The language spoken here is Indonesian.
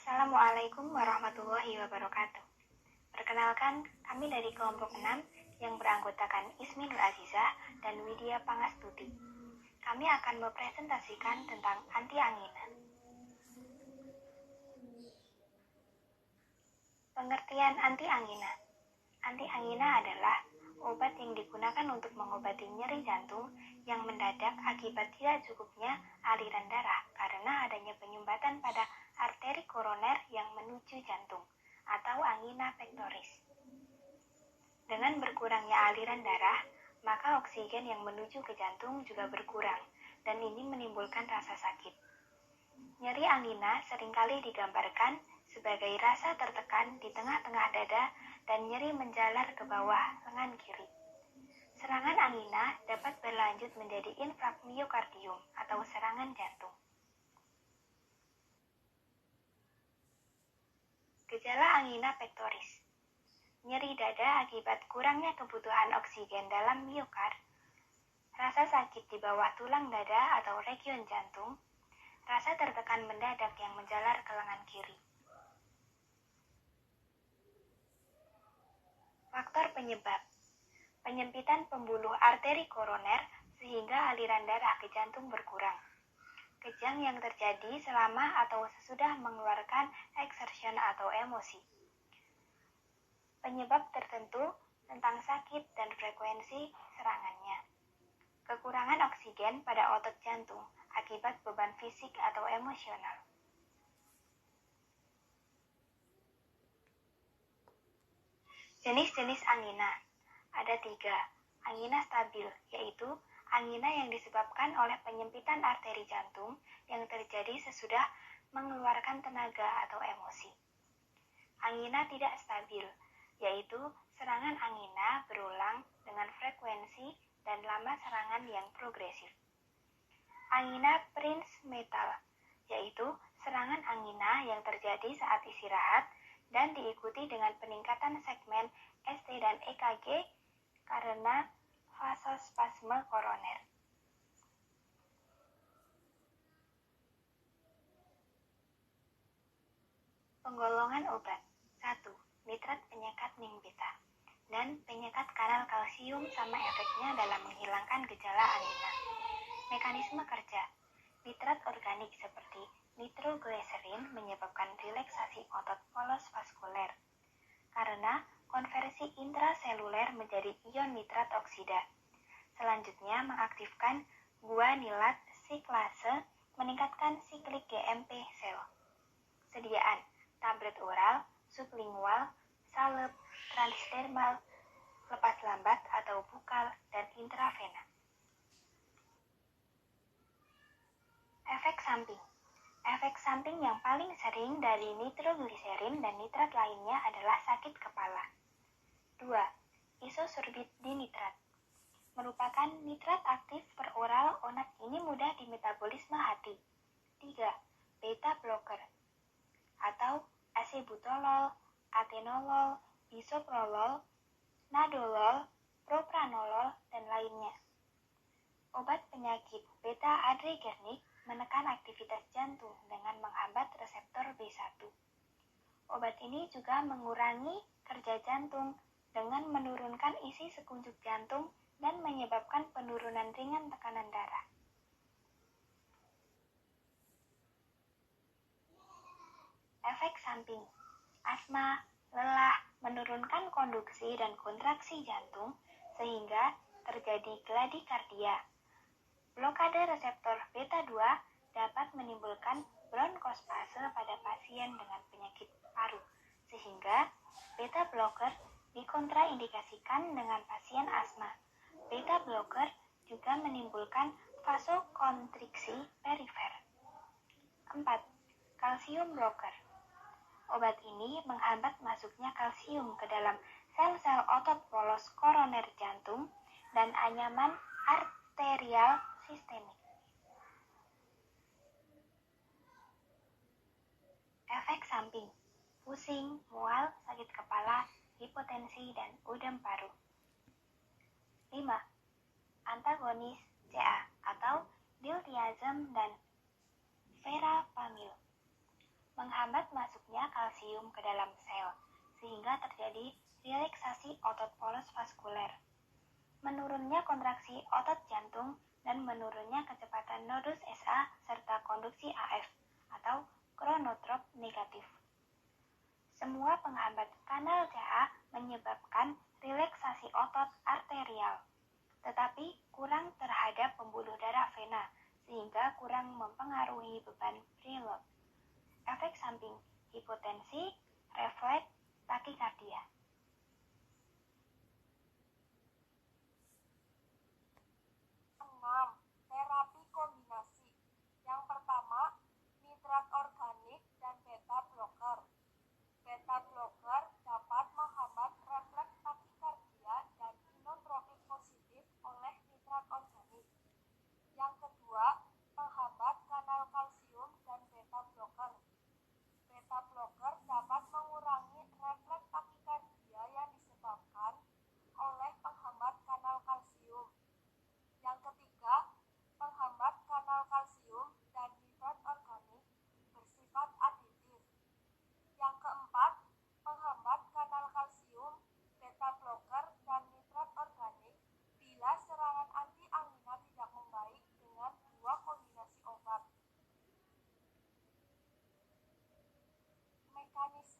Assalamualaikum warahmatullahi wabarakatuh. Perkenalkan, kami dari kelompok 6 yang beranggotakan Ismi Nur Azizah dan Widya Pangastuti. Kami akan mempresentasikan tentang anti-angina. Pengertian anti-angina. Anti-angina adalah obat yang digunakan untuk mengobati nyeri jantung yang mendadak akibat tidak cukupnya aliran darah karena adanya penyumbatan pada arteri koroner yang menuju jantung atau angina pectoris. Dengan berkurangnya aliran darah, maka oksigen yang menuju ke jantung juga berkurang dan ini menimbulkan rasa sakit. Nyeri angina seringkali digambarkan sebagai rasa tertekan di tengah-tengah dada dan nyeri menjalar ke bawah lengan kiri. Serangan angina dapat berlanjut menjadi infark miokardium atau serangan jantung. Gejala angina pectoris. Nyeri dada akibat kurangnya kebutuhan oksigen dalam miokard, rasa sakit di bawah tulang dada atau region jantung, rasa tertekan mendadak yang menjalar ke lengan kiri. Faktor penyebab. Penyempitan pembuluh arteri koroner sehingga aliran darah ke jantung berkurang. Kejang yang terjadi selama atau sesudah mengeluarkan exertion atau emosi. Penyebab tertentu tentang sakit dan frekuensi serangannya. Kekurangan oksigen pada otot jantung akibat beban fisik atau emosional. Jenis-jenis angina. Ada 3. Angina stabil, yaitu angina yang disebabkan oleh penyempitan arteri jantung yang terjadi sesudah mengeluarkan tenaga atau emosi. Angina tidak stabil, yaitu serangan angina berulang dengan frekuensi dan lama serangan yang progresif. Angina prinzmetal, yaitu serangan angina yang terjadi saat istirahat dan diikuti dengan peningkatan segmen ST dan EKG karena vasospasme koroner. Penggolongan obat. 1. Nitrat penyekat ning-beta dan penyekat kanal kalsium sama efeknya dalam menghilangkan gejala angina. Mekanisme kerja. Nitrat organik seperti nitroglycerin menyebabkan relaksasi otot polos vaskuler karena konversi intraseluler menjadi ion nitrat oksida. Selanjutnya mengaktifkan guanilat siklase meningkatkan siklik GMP sel. Sediaan tablet oral, sublingual, salep, transdermal, lepas lambat atau bukal, dan intravena. Efek samping. Efek samping yang paling sering dari nitrogliserin dan nitrat lainnya adalah sakit kepala. 2. Isosorbit dinitrat. Merupakan nitrat aktif peroral onat ini mudah di metabolisme hati. 3. Beta blocker atau acebutolol, atenolol, bisoprolol, nadolol, propranolol, dan lainnya. Obat penyakit beta-adrenergic menekan aktivitas jantung dengan menghambat reseptor B1. Obat ini juga mengurangi kerja jantung dengan menurunkan isi sekuncup jantung dan menyebabkan penurunan ringan tekanan darah. Efek samping. Asma, lelah, menurunkan konduksi dan kontraksi jantung sehingga terjadi gladikardia. Blokade reseptor beta-2 dapat menimbulkan bronkospase pada pasien dengan penyakit paru, sehingga beta blocker dikontraindikasikan dengan pasien asma. Beta blocker juga menimbulkan vasokonstriksi perifer. 4. Kalsium blocker. Obat ini menghambat masuknya kalsium ke dalam sel-sel otot polos koroner jantung dan anyaman arterial sistemik. Efek samping. Pusing, mual, sakit kepala, hipotensi, dan udem paru. 5. Antagonis CA atau diltiazem dan verapamil. menghambat masuknya kalsium ke dalam sel, sehingga terjadi relaksasi otot poros vaskuler, menurunnya kontraksi otot jantung, dan menurunnya kecepatan nodus SA serta konduksi AF atau kronotrop negatif. Semua penghambat kanal CA menyebabkan relaksasi otot arterial, tetapi kurang terhadap pembuluh darah vena, sehingga kurang mempengaruhi beban preload. Efek samping hipotensi, refleks, takikardia. 6. Terapi kombinasi. Yang pertama, nitrat organik dan beta blocker. Beta blocker dapat menghambat refleks takikardia dan inotropik positif oleh nitrat organik. Yang kedua, menghambat kanal kalsium dan beta blocker. Beta blocker dapat mengurangi refleks takikardia yang disebabkan oleh penghambat kanal kalsium. Yang ketiga, penghambat kanal kalsium dan nitrat organik bersifat aditif. Yang keempat, penghambat kanal kalsium, beta blocker, dan nitrat organik bila serangan anti-angina tidak membaik dengan dua kombinasi obat. Mekanisme